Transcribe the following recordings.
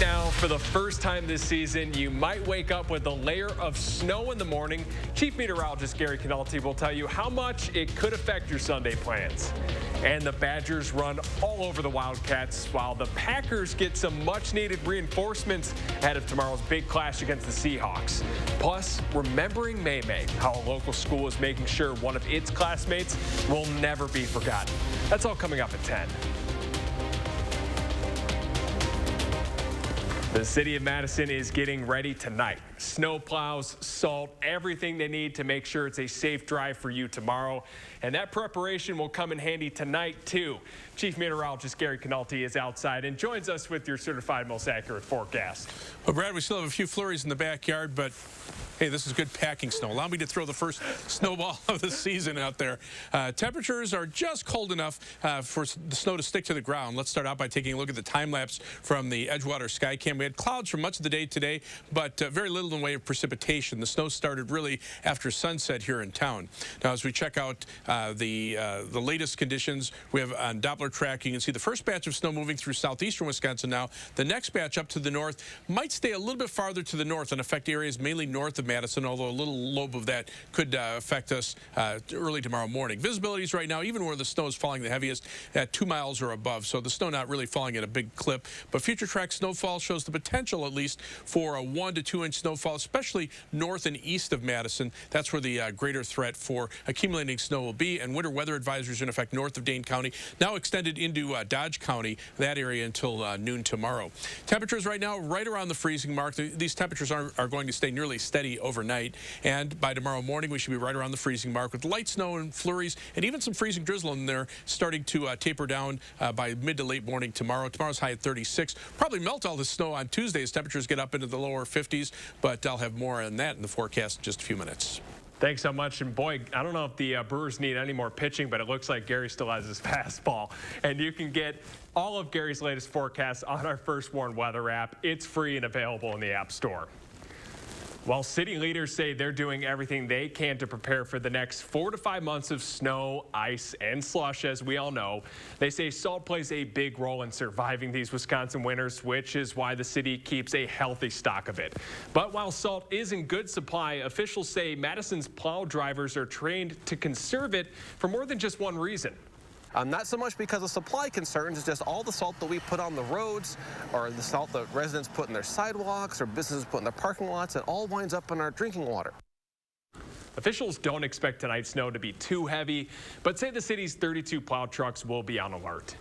Now, for the first time this season, you might wake up with a layer of snow in the morning. Chief Meteorologist Gary Canalti will tell you how much it could affect your Sunday plans. And the Badgers run all over the Wildcats, while the Packers get some much-needed reinforcements ahead of tomorrow's big clash against the Seahawks. Plus, remembering May, how a local school is making sure one of its classmates will never be forgotten. That's all coming up at 10. The city of Madison is getting ready tonight. Snow plows, salt, everything they need to make sure it's a safe drive for you tomorrow. And that preparation will come in handy tonight, too. Chief Meteorologist Gary Canalti is outside and joins us with your certified most accurate forecast. Well, Brad, we still have a few flurries in the backyard, but hey, this is good packing snow. Allow me to throw the first snowball of the season out there. Temperatures are just cold enough for the snow to stick to the ground. Let's start out by taking a look at the time lapse from the Edgewater Skycam. We had clouds for much of the day today, but very little in the way of precipitation. The snow started really after sunset here in town. Now, as we check out the latest conditions, we have on Doppler tracking. You can see the first batch of snow moving through southeastern Wisconsin now. The next batch up to the north might stay a little bit farther to the north and affect areas mainly north of Madison, although a little lobe of that could affect us early tomorrow morning. Visibilities right now, even where the snow is falling the heaviest, at 2 miles or above, so the snow not really falling at a big clip. But future track snowfall shows the potential, at least, for a 1 to 2 inch snowfall, especially north and east of Madison. That's where the greater threat for accumulating snow will be. And winter weather advisories in effect north of Dane County, now extended into Dodge County, that area until noon tomorrow. Temperatures right now right around the freezing mark. These temperatures are going to stay nearly steady overnight, and by tomorrow morning we should be right around the freezing mark with light snow and flurries and even some freezing drizzle in there, starting to taper down by mid to late morning tomorrow. Tomorrow's high at 36. Probably melt all the snow on Tuesday as temperatures get up into the lower 50s, but I'll have more on that in the forecast in just a few minutes. Thanks so much. And boy, I don't know if the Brewers need any more pitching, but it looks like Gary still has his fastball. And you can get all of Gary's latest forecasts on our First Warn Weather app. It's free and available in the App Store. While city leaders say they're doing everything they can to prepare for the next 4 to 5 months of snow, ice, and slush, as we all know, they say salt plays a big role in surviving these Wisconsin winters, which is why the city keeps a healthy stock of it. But while salt is in good supply, officials say Madison's plow drivers are trained to conserve it for more than just one reason. Not so much because of supply concerns, it's just all the salt that we put on the roads or the salt that residents put in their sidewalks or businesses put in their parking lots, it all winds up in our drinking water. Officials don't expect tonight's snow to be too heavy, but say the city's 32 plow trucks will be on alert.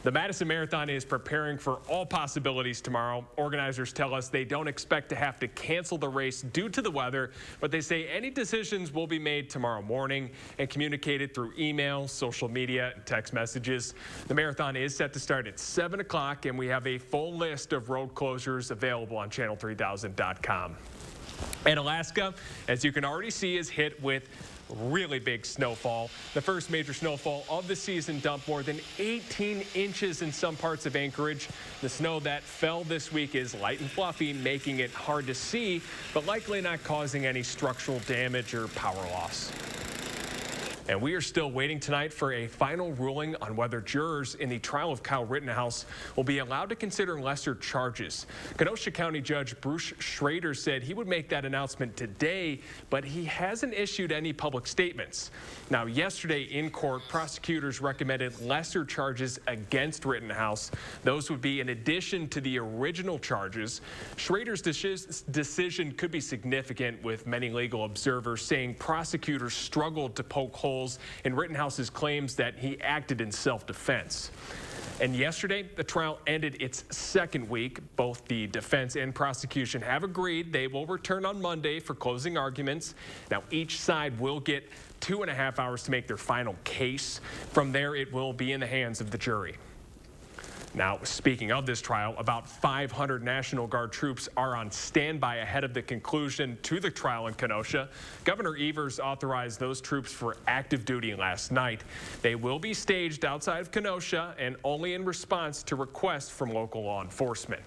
The Madison Marathon is preparing for all possibilities tomorrow. Organizers tell us they don't expect to have to cancel the race due to the weather, but they say any decisions will be made tomorrow morning and communicated through email, social media, and text messages. The marathon is set to start at 7 o'clock, and we have a full list of road closures available on channel3000.com. And Alaska, as you can already see, is hit with really big snowfall. The first major snowfall of the season dumped more than 18 inches in some parts of Anchorage. The snow that fell this week is light and fluffy, making it hard to see, but likely not causing any structural damage or power loss. And we are still waiting tonight for a final ruling on whether jurors in the trial of Kyle Rittenhouse will be allowed to consider lesser charges. Kenosha County Judge Bruce Schrader said he would make that announcement today, but he hasn't issued any public statements. Now, yesterday in court, prosecutors recommended lesser charges against Rittenhouse. Those would be in addition to the original charges. Schrader's decision could be significant, with many legal observers saying prosecutors struggled to poke holes in Rittenhouse's claims that he acted in self-defense. And yesterday, the trial ended its second week. Both the defense and prosecution have agreed they will return on Monday for closing arguments. Now, each side will get 2.5 hours to make their final case. From there, it will be in the hands of the jury. Now, speaking of this trial, about 500 National Guard troops are on standby ahead of the conclusion to the trial in Kenosha. Governor Evers authorized those troops for active duty last night. They will be staged outside of Kenosha and only in response to requests from local law enforcement.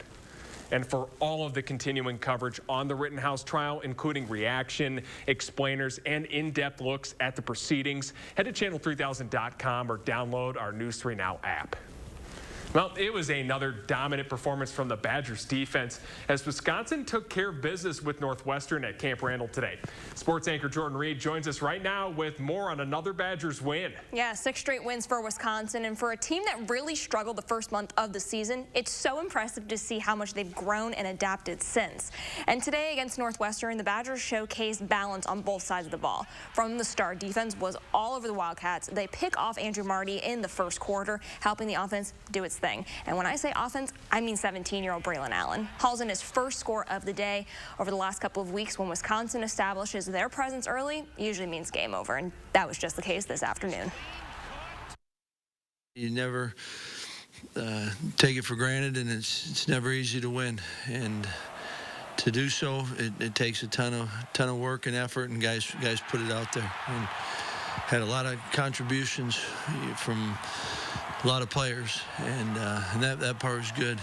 And for all of the continuing coverage on the Rittenhouse trial, including reaction, explainers, and in-depth looks at the proceedings, head to channel3000.com or download our News 3 Now app. Well, it was another dominant performance from the Badgers defense as Wisconsin took care of business with Northwestern at Camp Randall today. Sports anchor Jordan Reed joins us right now with more on another Badgers win. Yeah, 6 straight wins for Wisconsin, and for a team that really struggled the first month of the season, it's so impressive to see how much they've grown and adapted since. And today against Northwestern, the Badgers showcased balance on both sides of the ball. From the start, defense was all over the Wildcats. They pick off Andrew Marty in the first quarter, helping the offense do its thing. And when I say offense, I mean 17-year-old Braylon Allen. Hauls in his first score of the day. Over the last couple of weeks, when Wisconsin establishes their presence early, usually means game over, and that was just the case this afternoon. You never take it for granted, and it's never easy to win. And to do so, it takes a ton of work and effort, and guys put it out there. And had a lot of contributions from a lot of players, and that part was good.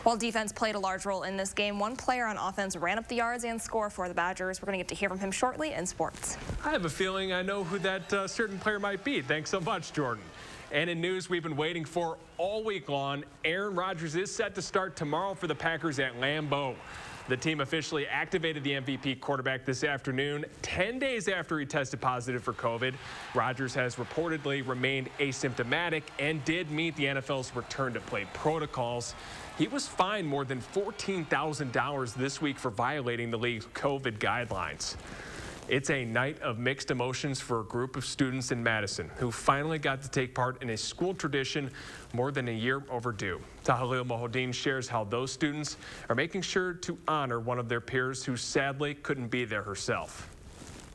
While defense played a large role in this game, one player on offense ran up the yards and scored for the Badgers. We're going to get to hear from him shortly in sports. I have a feeling I know who that certain player might be. Thanks so much, Jordan. And in news we've been waiting for all week long, Aaron Rodgers is set to start tomorrow for the Packers at Lambeau. The team officially activated the MVP quarterback this afternoon, 10 days after he tested positive for COVID. Rodgers has reportedly remained asymptomatic and did meet the NFL's return to play protocols. He was fined more than $14,000 this week for violating the league's COVID guidelines. It's a night of mixed emotions for a group of students in Madison who finally got to take part in a school tradition more than a year overdue. Tahalil Mohodin shares how those students are making sure to honor one of their peers who sadly couldn't be there herself.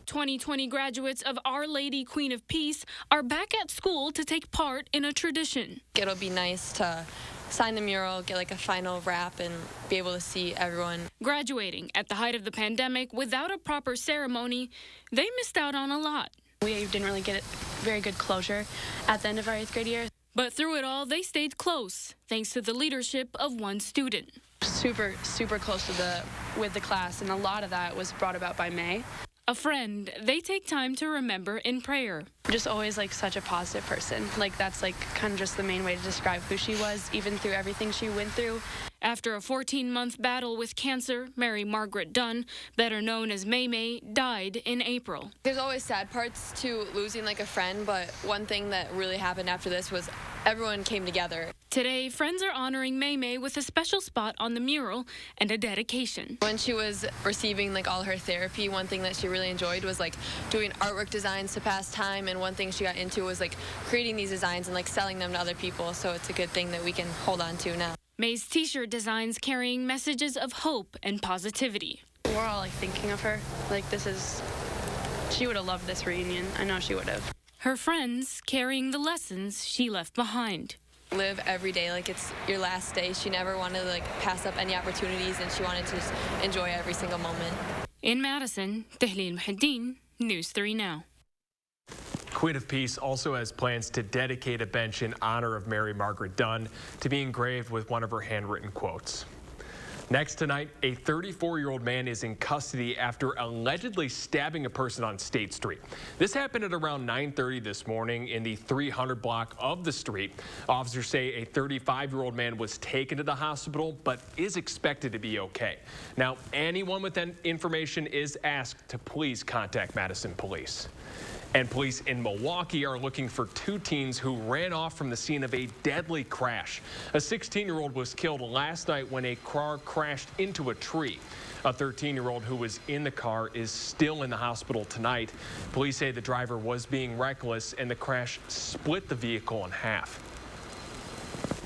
2020 graduates of Our Lady Queen of Peace are back at school to take part in a tradition. It'll be nice to sign the mural, get like a final wrap, and be able to see everyone. Graduating at the height of the pandemic without a proper ceremony, they missed out on a lot. We didn't really get very good closure at the end of our 8th grade year. But through it all, they stayed close, thanks to the leadership of one student. Super close with the class, and a lot of that was brought about by May. A friend they take time to remember in prayer. Just always like such a positive person. Like that's like kind of just the main way to describe who she was, even through everything she went through. After a 14-month battle with cancer, Mary Margaret Dunn, better known as May, died in April. There's always sad parts to losing like a friend, but one thing that really happened after this was everyone came together. Today, friends are honoring May with a special spot on the mural and a dedication. When she was receiving like all her therapy, one thing that she really enjoyed was like doing artwork designs to pass time, and one thing she got into was like creating these designs and like selling them to other people, so it's a good thing that we can hold on to now. May's t-shirt designs carrying messages of hope and positivity. We're all like thinking of her. Like she would have loved this reunion. I know she would have. Her friends carrying the lessons she left behind. Live every day like it's your last day. She never wanted to like pass up any opportunities, and she wanted to just enjoy every single moment. In Madison, Tahlil Muhaddin, News 3 Now. Queen of Peace also has plans to dedicate a bench in honor of Mary Margaret Dunn to be engraved with one of her handwritten quotes. Next tonight, a 34-year-old man is in custody after allegedly stabbing a person on State Street. This happened at around 9:30 this morning in the 300 block of the street. Officers say a 35-year-old man was taken to the hospital but is expected to be okay. Now, anyone with information is asked to please contact Madison Police. And police in Milwaukee are looking for 2 teens who ran off from the scene of a deadly crash. A 16-year-old was killed last night when a car crashed into a tree. A 13-year-old who was in the car is still in the hospital tonight. Police say the driver was being reckless and the crash split the vehicle in half.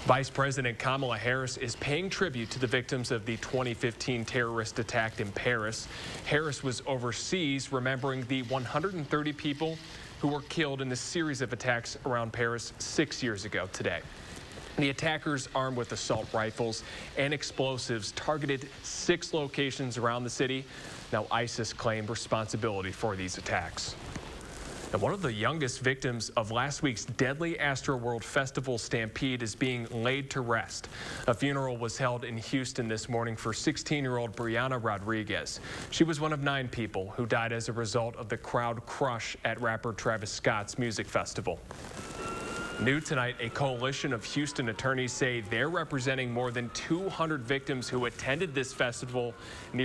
Vice President Kamala Harris is paying tribute to the victims of the 2015 terrorist attack in Paris. Harris was overseas remembering the 130 people who were killed in the series of attacks around Paris 6 years ago today. The attackers, armed with assault rifles and explosives, targeted 6 locations around the city. Now, ISIS claimed responsibility for these attacks. And one of the youngest victims of last week's deadly Astroworld Festival stampede is being laid to rest. A funeral was held in Houston this morning for 16-year-old Brianna Rodriguez. She was one of 9 people who died as a result of the crowd crush at rapper Travis Scott's music festival. New tonight, a coalition of Houston attorneys say they're representing more than 200 victims who attended this festival in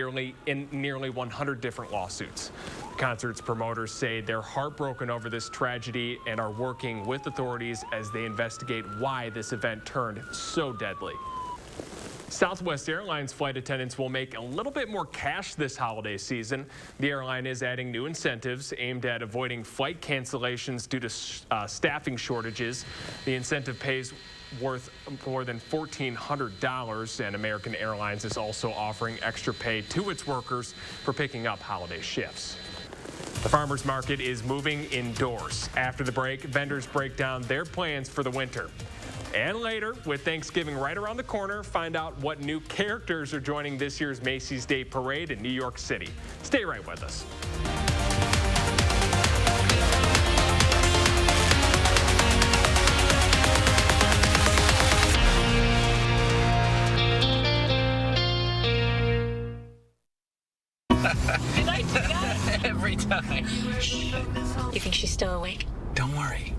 nearly 100 different lawsuits. The concert's promoters say they're heartbroken over this tragedy and are working with authorities as they investigate why this event turned so deadly. Southwest Airlines flight attendants will make a little bit more cash this holiday season. The airline is adding new incentives aimed at avoiding flight cancellations due to staffing shortages. The incentive pays worth more than $1,400, and American Airlines is also offering extra pay to its workers for picking up holiday shifts. The farmers market is moving indoors. After the break, vendors break down their plans for the winter. And later, with Thanksgiving right around the corner, find out what new characters are joining this year's Macy's Day Parade in New York City. Stay right with us. Did I do that? Every time. You think she's still awake? Don't worry.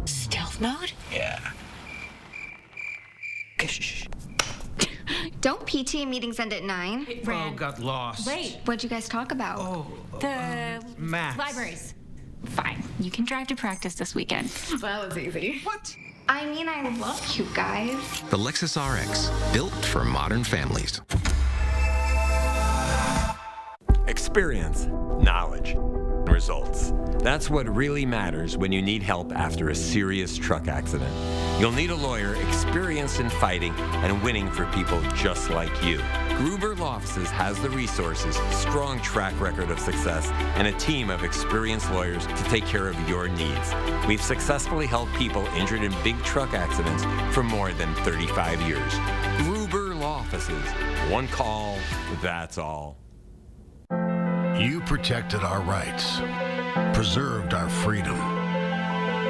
Stealth mode? Yeah. Don't PTA meetings end at 9? Oh, got lost. Wait. What'd you guys talk about? Oh, math. Libraries. Fine. You can drive to practice this weekend. That was easy. What? I mean, I love you guys. The Lexus RX, built for modern families. Experience, knowledge, results. That's what really matters when you need help after a serious truck accident. You'll need a lawyer experienced in fighting and winning for people just like you. Gruber Law Offices has the resources, strong track record of success, and a team of experienced lawyers to take care of your needs. We've successfully helped people injured in big truck accidents for more than 35 years. Gruber Law Offices. One call, that's all. You protected our rights, preserved our freedom.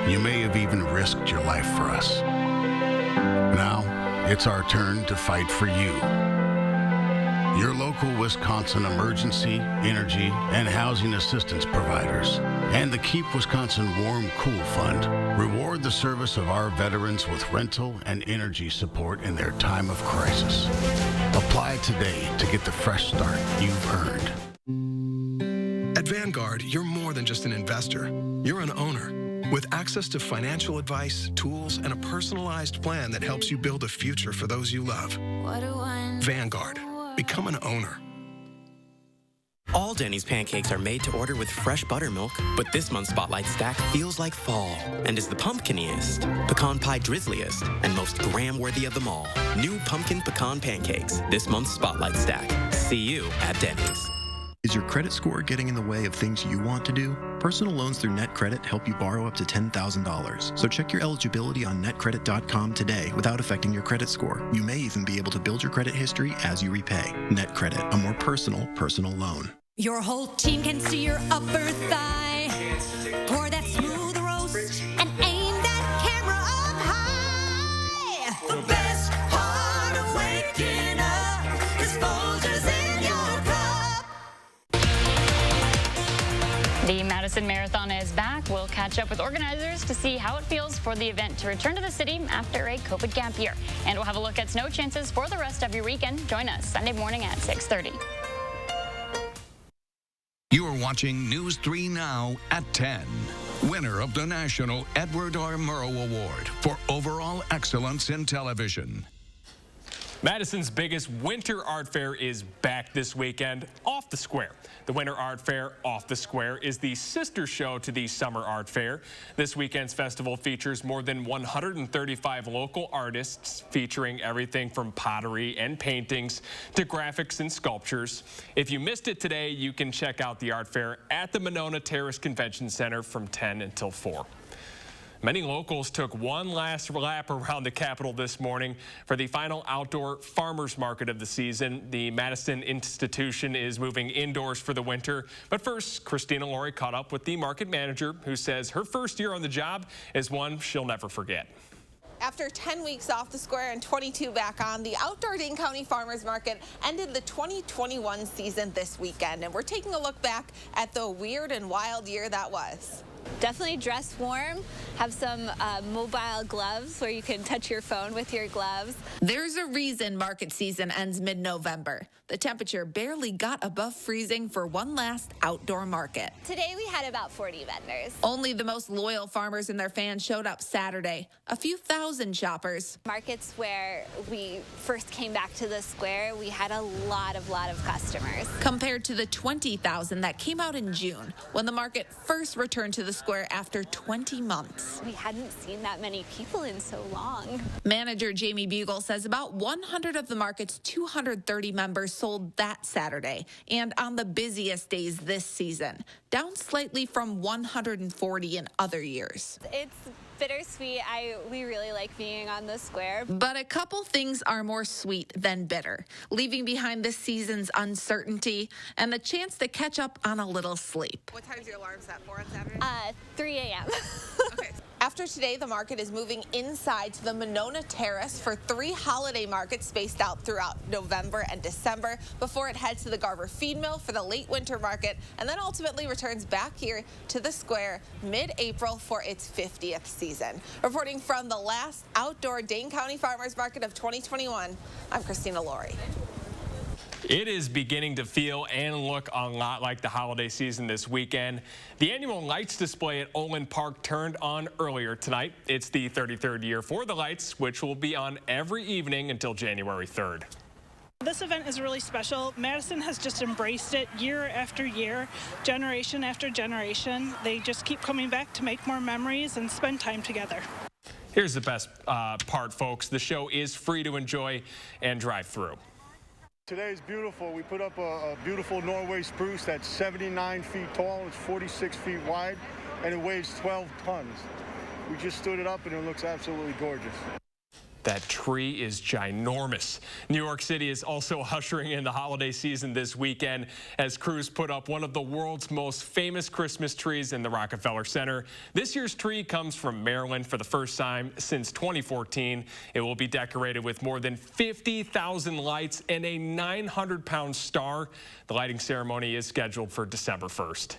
You may have even risked your life for us. Now, it's our turn to fight for you. Your local Wisconsin emergency, energy, and housing assistance providers, and the Keep Wisconsin Warm Cool Fund reward the service of our veterans with rental and energy support in their time of crisis. Apply today to get the fresh start you've earned. At Vanguard, you're more than just an investor. You're an owner with access to financial advice, tools, and a personalized plan that helps you build a future for those you love. Vanguard. Become an owner. All Denny's pancakes are made to order with fresh buttermilk, but this month's Spotlight Stack feels like fall and is the pumpkiniest, pecan pie drizzliest, and most gram-worthy of them all. New pumpkin pecan pancakes, this month's Spotlight Stack. See you at Denny's. Is your credit score getting in the way of things you want to do? Personal loans through NetCredit help you borrow up to $10,000. So check your eligibility on netcredit.com today without affecting your credit score. You may even be able to build your credit history as you repay. NetCredit, a more personal loan. Your whole team can see your upper thigh. Pour that smooth roast and aim that camera up high. The best part of waking up is Folgers in your cup. The Madison Marathon is back. We'll catch up with organizers to see how it feels for the event to return to the city after a COVID gap year. And we'll have a look at snow chances for the rest of your weekend. Join us Sunday morning at 6:30. You are watching News 3 Now at 10. Winner of the National Edward R. Murrow Award for Overall Excellence in Television. Madison's biggest winter art fair is back this weekend, Off the Square. The Winter Art Fair Off the Square is the sister show to the Summer Art Fair. This weekend's festival features more than 135 local artists featuring everything from pottery and paintings to graphics and sculptures. If you missed it today, you can check out the art fair at the Monona Terrace Convention Center from 10 until 4. Many locals took one last lap around the Capitol this morning for the final outdoor farmers market of the season. The Madison institution is moving indoors for the winter. But first, Christina Laurie caught up with the market manager, who says her first year on the job is one she'll never forget. After 10 weeks off the square and 22 back on, the Outdoor Dane County Farmers Market ended the 2021 season this weekend. And we're taking a look back at the weird and wild year that was. Definitely dress warm, have some mobile gloves where you can touch your phone with your gloves. There's a reason market season ends mid-November. The temperature barely got above freezing for one last outdoor market. Today we had about 40 vendors. Only the most loyal farmers and their fans showed up Saturday. A few thousand shoppers. Markets where we first came back to the square, we had a lot of customers. Compared to the 20,000 that came out in June, when the market first returned to the square after 20 months. We hadn't seen that many people in so long. Manager Jamie Bugle says about 100 of the market's 230 members sold that Saturday, and on the busiest days this season, down slightly from 140 in other years. It's bittersweet. We really like being on the square. But a couple things are more sweet than bitter, leaving behind this season's uncertainty and the chance to catch up on a little sleep. What time's your alarm set for on Saturday? 3 a.m. Okay. After today, the market is moving inside to the Monona Terrace for 3 holiday markets spaced out throughout November and December before it heads to the Garver Feed Mill for the late winter market and then ultimately returns back here to the square mid-April for its 50th season. Reporting from the last outdoor Dane County Farmers Market of 2021, I'm Christina Laurie. It is beginning to feel and look a lot like the holiday season this weekend. The annual lights display at Olin Park turned on earlier tonight. It's the 33rd year for the lights, which will be on every evening until January 3rd. This event is really special. Madison has just embraced it year after year, generation after generation. They just keep coming back to make more memories and spend time together. Here's the best part, folks. The show is free to enjoy and drive through. Today is beautiful. We put up a beautiful Norway spruce that's 79 feet tall, it's 46 feet wide, and it weighs 12 tons. We just stood it up and it looks absolutely gorgeous. That tree is ginormous. New York City is also ushering in the holiday season this weekend as crews put up one of the world's most famous Christmas trees in the Rockefeller Center. This year's tree comes from Maryland for the first time since 2014. It will be decorated with more than 50,000 lights and a 900-pound star. The lighting ceremony is scheduled for December 1st.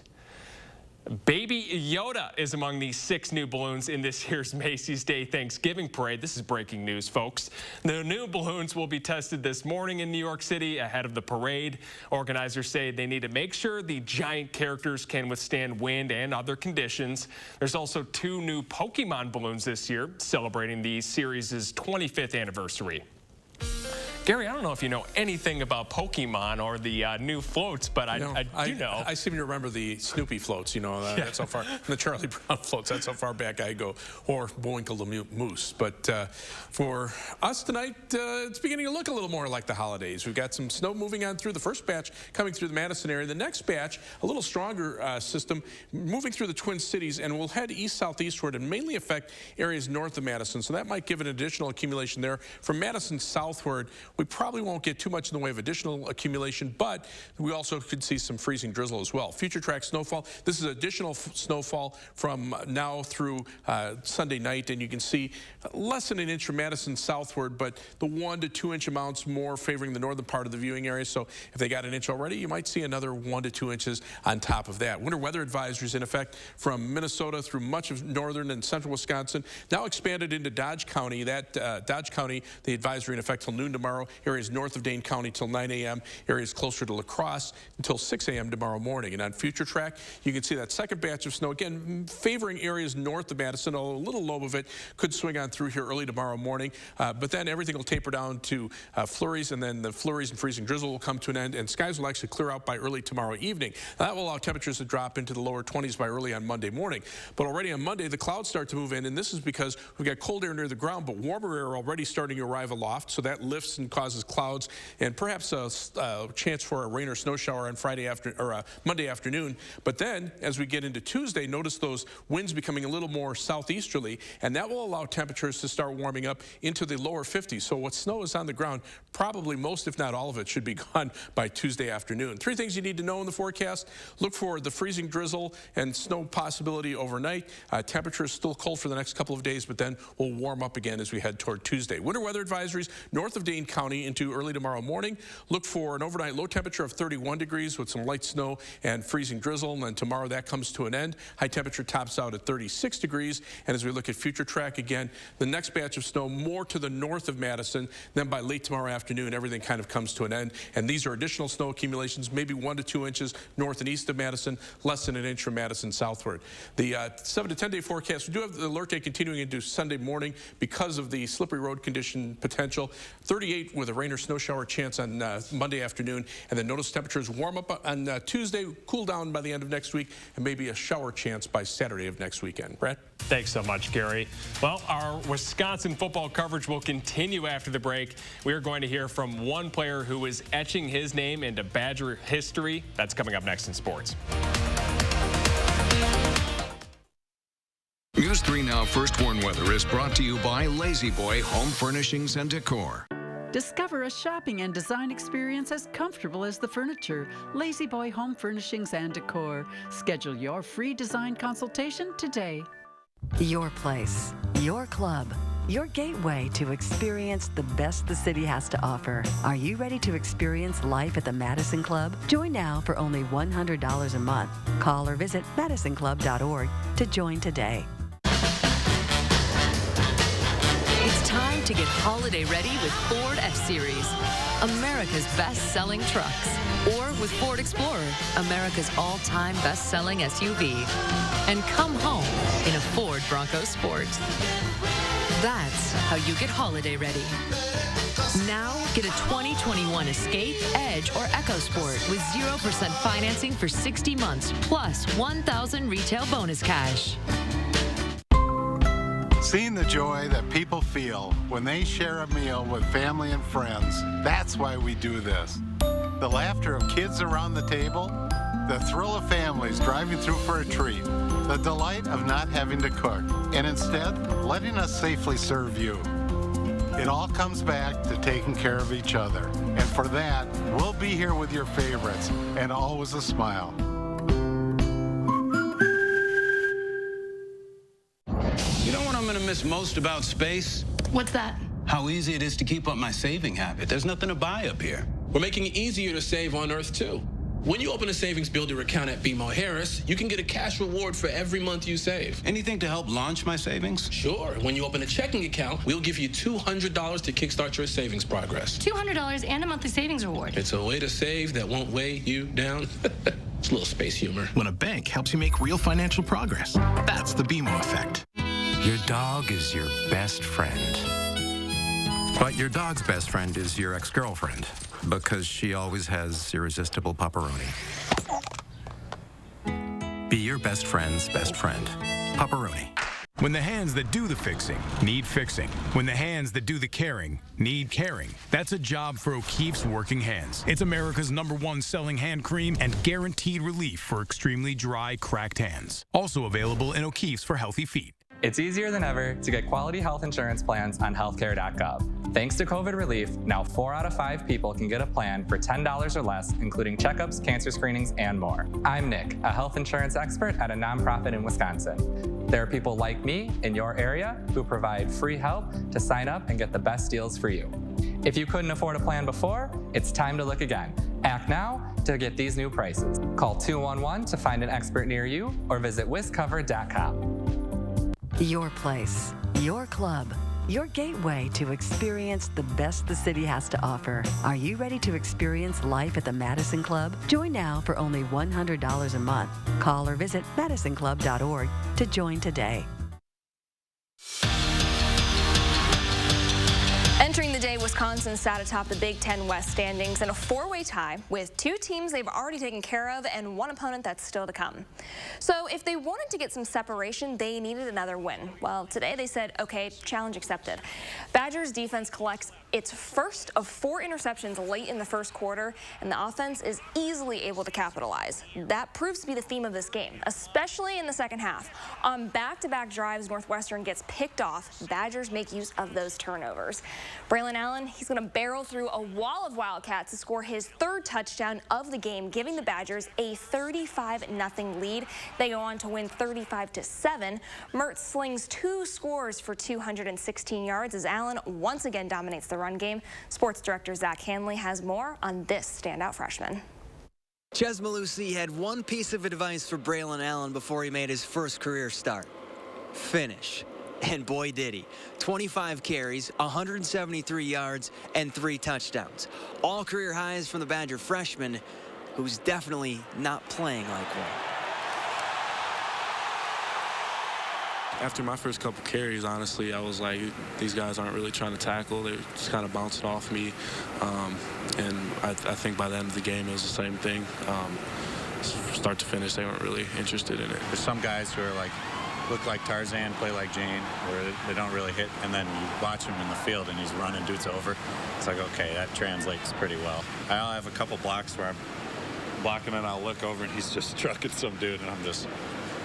Baby Yoda is among the 6 new balloons in this year's Macy's Day Thanksgiving Parade. This is breaking news, folks. The new balloons will be tested this morning in New York City ahead of the parade. Organizers say they need to make sure the giant characters can withstand wind and other conditions. There's also 2 new Pokemon balloons this year, celebrating the series' 25th anniversary. Gary, I don't know if you know anything about Pokemon or the new floats, but I do know. I seem to remember the Snoopy floats, you know, that's how far, the Charlie Brown floats, that's how far back I go, or Boinkle the Moose. But for us tonight, it's beginning to look a little more like the holidays. We've got some snow moving on through the first batch coming through the Madison area. The next batch, a little stronger system, moving through the Twin Cities, and will head east-southeastward and mainly affect areas north of Madison. So that might give an additional accumulation there. From Madison southward, we probably won't get too much in the way of additional accumulation, but we also could see some freezing drizzle as well. Future track snowfall. This is additional snowfall from now through Sunday night, and you can see less than an inch from Madison southward, but the 1 to 2 inch amounts more favoring the northern part of the viewing area. So if they got an inch already, you might see another 1 to 2 inches on top of that. Winter weather advisories in effect from Minnesota through much of northern and central Wisconsin, now expanded into Dodge County. That Dodge County, the advisory in effect till noon tomorrow. Areas north of Dane County till 9 a.m. Areas closer to La Crosse until 6 a.m. tomorrow morning. And on future track, you can see that second batch of snow, again, favoring areas north of Madison, although a little lobe of it could swing on through here early tomorrow morning. But then everything will taper down to flurries, and then the flurries and freezing drizzle will come to an end, and skies will actually clear out by early tomorrow evening. That will allow temperatures to drop into the lower 20s by early on Monday morning. But already on Monday, the clouds start to move in, and this is because we've got cold air near the ground, but warmer air already starting to arrive aloft, so that lifts and causes clouds and perhaps a chance for a rain or snow shower on Monday afternoon. But then, as we get into Tuesday, notice those winds becoming a little more southeasterly, and that will allow temperatures to start warming up into the lower 50s. So what snow is on the ground, probably most, if not all of it, should be gone by Tuesday afternoon. 3 things you need to know in the forecast. Look for the freezing drizzle and snow possibility overnight. Temperature is still cold for the next couple of days, but then we'll warm up again as we head toward Tuesday. Winter weather advisories north of Dane County. County into early tomorrow morning. Look for an overnight low temperature of 31 degrees with some light snow and freezing drizzle. And then tomorrow that comes to an end. High temperature tops out at 36 degrees. And as we look at future track again, the next batch of snow more to the north of Madison. Then by late tomorrow afternoon, everything kind of comes to an end. And these are additional snow accumulations, maybe 1 to 2 inches north and east of Madison, less than an inch from Madison southward. The 7 to 10 day forecast, we do have the alert day continuing into Sunday morning because of the slippery road condition potential. 38 with a rain or snow shower chance on Monday afternoon. And then notice temperatures warm up on Tuesday, cool down by the end of next week, and maybe a shower chance by Saturday of next weekend. Brad? Thanks so much, Gary. Well, our Wisconsin football coverage will continue after the break. We are going to hear from one player who is etching his name into Badger history. That's coming up next in sports. News 3 Now First Warn Weather is brought to you by Lazy Boy Home Furnishings and Decor. Discover a shopping and design experience as comfortable as the furniture. Lazy Boy Home Furnishings and Decor. Schedule your free design consultation today. Your place, your club, your gateway to experience the best the city has to offer. Are you ready to experience life at the Madison Club? Join now for only $100 a month. Call or visit MadisonClub.org to join today. It's time to get holiday ready with Ford F-Series, America's best-selling trucks. Or with Ford Explorer, America's all-time best-selling SUV. And come home in a Ford Bronco Sport. That's how you get holiday ready. Now, get a 2021 Escape, Edge, or EcoSport with 0% financing for 60 months, plus $1,000 retail bonus cash. Seeing the joy that people feel when they share a meal with family and friends, that's why we do this. The laughter of kids around the table, the thrill of families driving through for a treat, the delight of not having to cook, and instead letting us safely serve you. It all comes back to taking care of each other. And for that, we'll be here with your favorites and always a smile. You know what I'm going to miss most about space? What's that? How easy it is to keep up my saving habit. There's nothing to buy up here. We're making it easier to save on Earth, too. When you open a savings builder account at BMO Harris, you can get a cash reward for every month you save. Anything to help launch my savings? Sure. When you open a checking account, we'll give you $200 to kickstart your savings progress. $200 and a monthly savings reward. It's a way to save that won't weigh you down. It's a little space humor. When a bank helps you make real financial progress, that's the BMO effect. Your dog is your best friend. But your dog's best friend is your ex-girlfriend, because she always has irresistible pepperoni. Be your best friend's best friend. Pepperoni. When the hands that do the fixing need fixing. When the hands that do the caring need caring. That's a job for O'Keeffe's Working Hands. It's America's #1 selling hand cream and guaranteed relief for extremely dry, cracked hands. Also available in O'Keeffe's for healthy feet. It's easier than ever to get quality health insurance plans on healthcare.gov. Thanks to COVID relief, now 4 out of 5 people can get a plan for $10 or less, including checkups, cancer screenings, and more. I'm Nick, a health insurance expert at a nonprofit in Wisconsin. There are people like me in your area who provide free help to sign up and get the best deals for you. If you couldn't afford a plan before, it's time to look again. Act now to get these new prices. Call 211 to find an expert near you or visit WISCcover.com. Your place, your club, your gateway to experience the best the city has to offer. Are you ready to experience life at the Madison Club? Join now for only $100 a month. Call or visit MadisonClub.org to join today. Entering the day, Wisconsin sat atop the Big Ten West standings in a 4-way tie with 2 teams they've already taken care of and 1 opponent that's still to come. So if they wanted to get some separation, they needed another win. Well, today they said, okay, challenge accepted. Badgers defense collects its first of 4 interceptions late in the first quarter, and the offense is easily able to capitalize. That proves to be the theme of this game, especially in the second half. On back-to-back drives, Northwestern gets picked off. Badgers make use of those turnovers. Braylon Braylon Allen. He's going to barrel through a wall of Wildcats to score his third touchdown of the game, giving the Badgers a 35-0 lead. They go on to win 35-7. Mertz slings 2 scores for 216 yards as Allen once again dominates the run game. Sports director Zach Hanley has more on this standout freshman. Ches Malusi had one piece of advice for Braylon Allen before he made his first career start. Finish. And boy did he. 25 carries, 173 yards, and 3 touchdowns. All career highs from the Badger freshman, who's definitely not playing like one. After my first couple carries, honestly, I was like, these guys aren't really trying to tackle. They're just kind of bouncing off me. And I think by the end of the game, it was the same thing. Start to finish, they weren't really interested in it. There's some guys who are like, look like Tarzan, play like Jane, where they don't really hit, and then you watch him in the field and he's running dudes over. It's like, okay, that translates pretty well. I'll have a couple blocks where I'm blocking and I'll look over and he's just trucking some dude, and I'm just,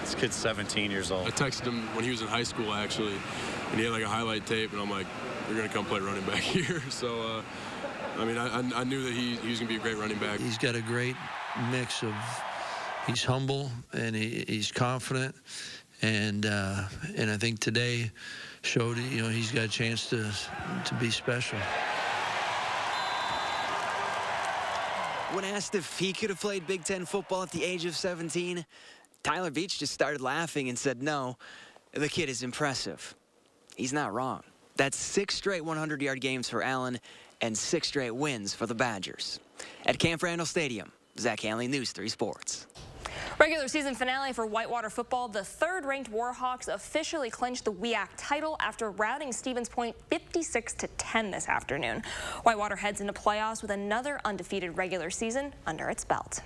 this kid's 17 years old. I texted him when he was in high school, actually, and he had like a highlight tape, and I'm like, you're going to come play running back here. So, I mean, I knew that he was going to be a great running back. He's got a great mix of, he's humble and he's confident. And I think today showed, he's got a chance to be special. When asked if he could have played Big Ten football at the age of 17, Tyler Beach just started laughing and said, no, the kid is impressive. He's not wrong. That's 6 straight 100-yard games for Allen and 6 straight wins for the Badgers. At Camp Randall Stadium, Zach Hanley, News 3 Sports. Regular season finale for Whitewater football. The 3rd-ranked Warhawks officially clinched the WIAC title after routing Stevens Point 56-10 this afternoon. Whitewater heads into playoffs with another undefeated regular season under its belt.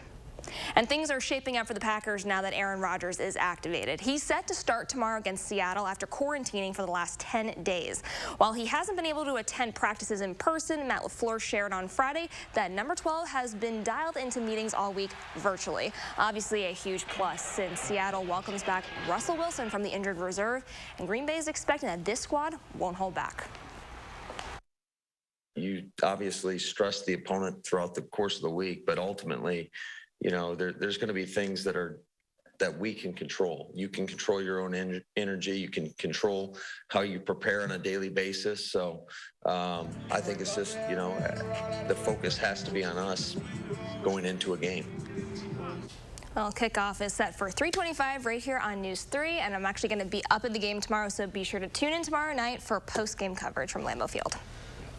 And things are shaping up for the Packers now that Aaron Rodgers is activated. He's set to start tomorrow against Seattle after quarantining for the last 10 days. While he hasn't been able to attend practices in person, Matt LaFleur shared on Friday that number 12 has been dialed into meetings all week virtually. Obviously a huge plus since Seattle welcomes back Russell Wilson from the injured reserve, and Green Bay is expecting that this squad won't hold back. You obviously stress the opponent throughout the course of the week, but ultimately, there's going to be things that we can control. You can control your own energy. You can control how you prepare on a daily basis. So I think it's just, the focus has to be on us going into a game. Well, kickoff is set for 3:25 right here on News 3, and I'm actually going to be up at the game tomorrow, so be sure to tune in tomorrow night for post-game coverage from Lambeau Field.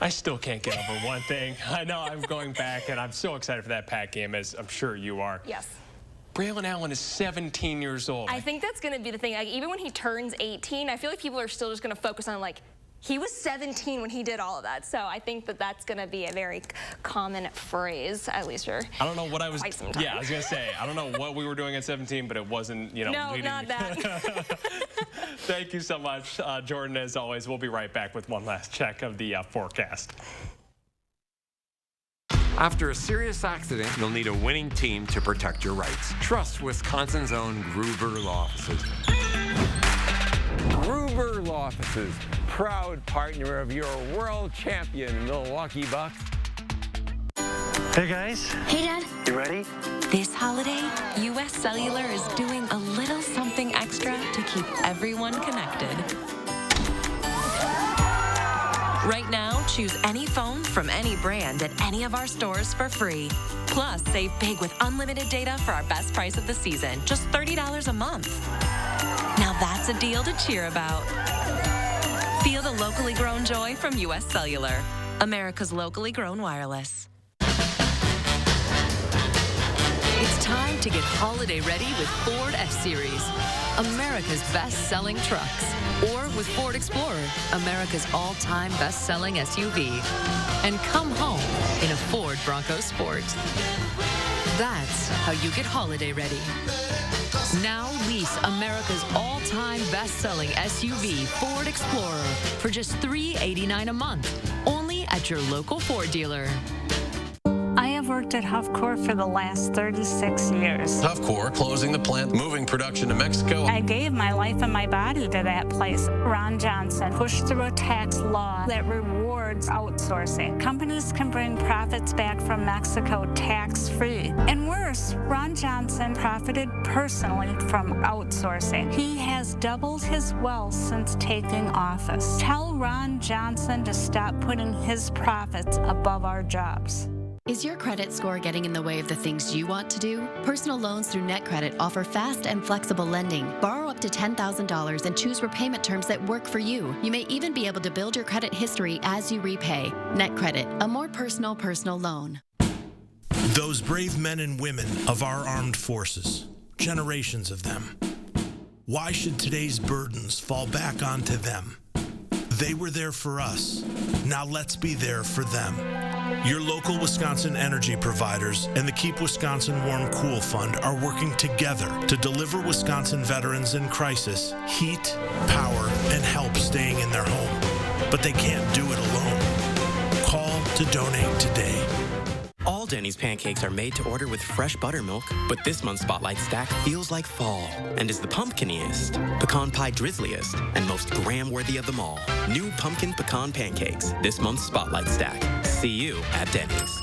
I still can't get over one thing. I know I'm going back, and I'm so excited for that Pack game, as I'm sure you are. Yes. Braylon Allen is 17 years old. I think that's going to be the thing. Like, even when he turns 18, I feel like people are still just going to focus on, like, he was 17 when he did all of that. So I think that that's going to be a very common phrase, at least for I don't know what I was. Quite some time. Yeah, I was going to say, I don't know what we were doing at 17, but it wasn't, No, leading. not that. Thank you so much, Jordan. As always, we'll be right back with one last check of the forecast. After a serious accident, you'll need a winning team to protect your rights. Trust Wisconsin's own Gruber Law Offices. Gruber Law Offices, proud partner of your world champion Milwaukee Bucks. Hey guys. Hey Dad. You ready? This holiday, US Cellular is doing a little something extra to keep everyone connected. Right now, choose any phone from any brand at any of our stores for free. Plus, save big with unlimited data for our best price of the season, just $30 a month. Now that's a deal to cheer about. Feel the locally grown joy from US Cellular, America's locally grown wireless. It's time to get holiday ready with Ford F-Series, America's best-selling trucks. Or with Ford Explorer, America's all-time best-selling SUV. And come home in a Ford Bronco Sport. That's how you get holiday ready. Now lease America's all-time best-selling SUV, Ford Explorer, for just $389 a month, only at your local Ford dealer. I have worked at Huffcore for the last 36 years. Huffcore, closing the plant, moving production to Mexico. I gave my life and my body to that place. Ron Johnson pushed through a tax law that rewards towards outsourcing. Companies can bring profits back from Mexico tax-free. And worse, Ron Johnson profited personally from outsourcing. He has doubled his wealth since taking office. Tell Ron Johnson to stop putting his profits above our jobs. Is your credit score getting in the way of the things you want to do? Personal loans through NetCredit offer fast and flexible lending. Borrow up to $10,000 and choose repayment terms that work for you. You may even be able to build your credit history as you repay. NetCredit, a more personal loan. Those brave men and women of our armed forces, generations of them. Why should today's burdens fall back onto them? They were there for us. Now let's be there for them. Your local Wisconsin energy providers and the Keep Wisconsin Warm Cool Fund are working together to deliver Wisconsin veterans in crisis heat, power, and help staying in their home. But they can't do it alone. Call to donate today. All Denny's pancakes are made to order with fresh buttermilk, but this month's Spotlight Stack feels like fall and is the pumpkiniest, pecan pie drizzliest, and most gram-worthy of them all. New pumpkin pecan pancakes, this month's Spotlight Stack. See you at Denny's.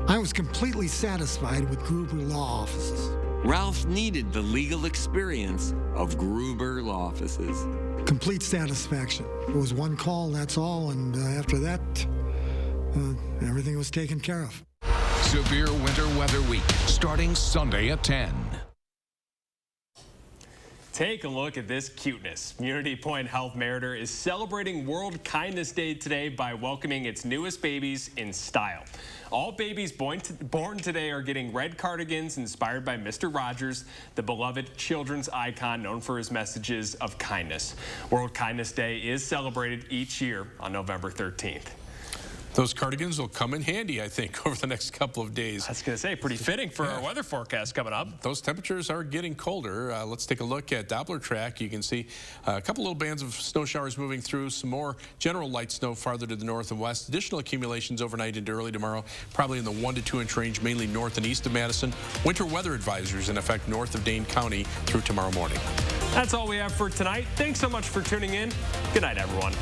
I was completely satisfied with Gruber Law Offices. Ralph needed the legal experience of Gruber Law Offices. Complete satisfaction. It was one call, that's all, and after that, everything was taken care of. Severe winter weather week, starting Sunday at 10. Take a look at this cuteness. Unity Point Health Meritor is celebrating World Kindness Day today by welcoming its newest babies in style. All babies born today are getting red cardigans inspired by Mr. Rodgers, the beloved children's icon known for his messages of kindness. World Kindness Day is celebrated each year on November 13th. Those cardigans will come in handy, I think, over the next couple of days. I was going to say, pretty fitting for our weather forecast coming up. Those temperatures are getting colder. Let's take a look at Doppler track. You can see a couple little bands of snow showers moving through, some more general light snow farther to the north and west. Additional accumulations overnight into early tomorrow, probably in the 1 to 2 inch range, mainly north and east of Madison. Winter weather advisories in effect north of Dane County through tomorrow morning. That's all we have for tonight. Thanks so much for tuning in. Good night, everyone.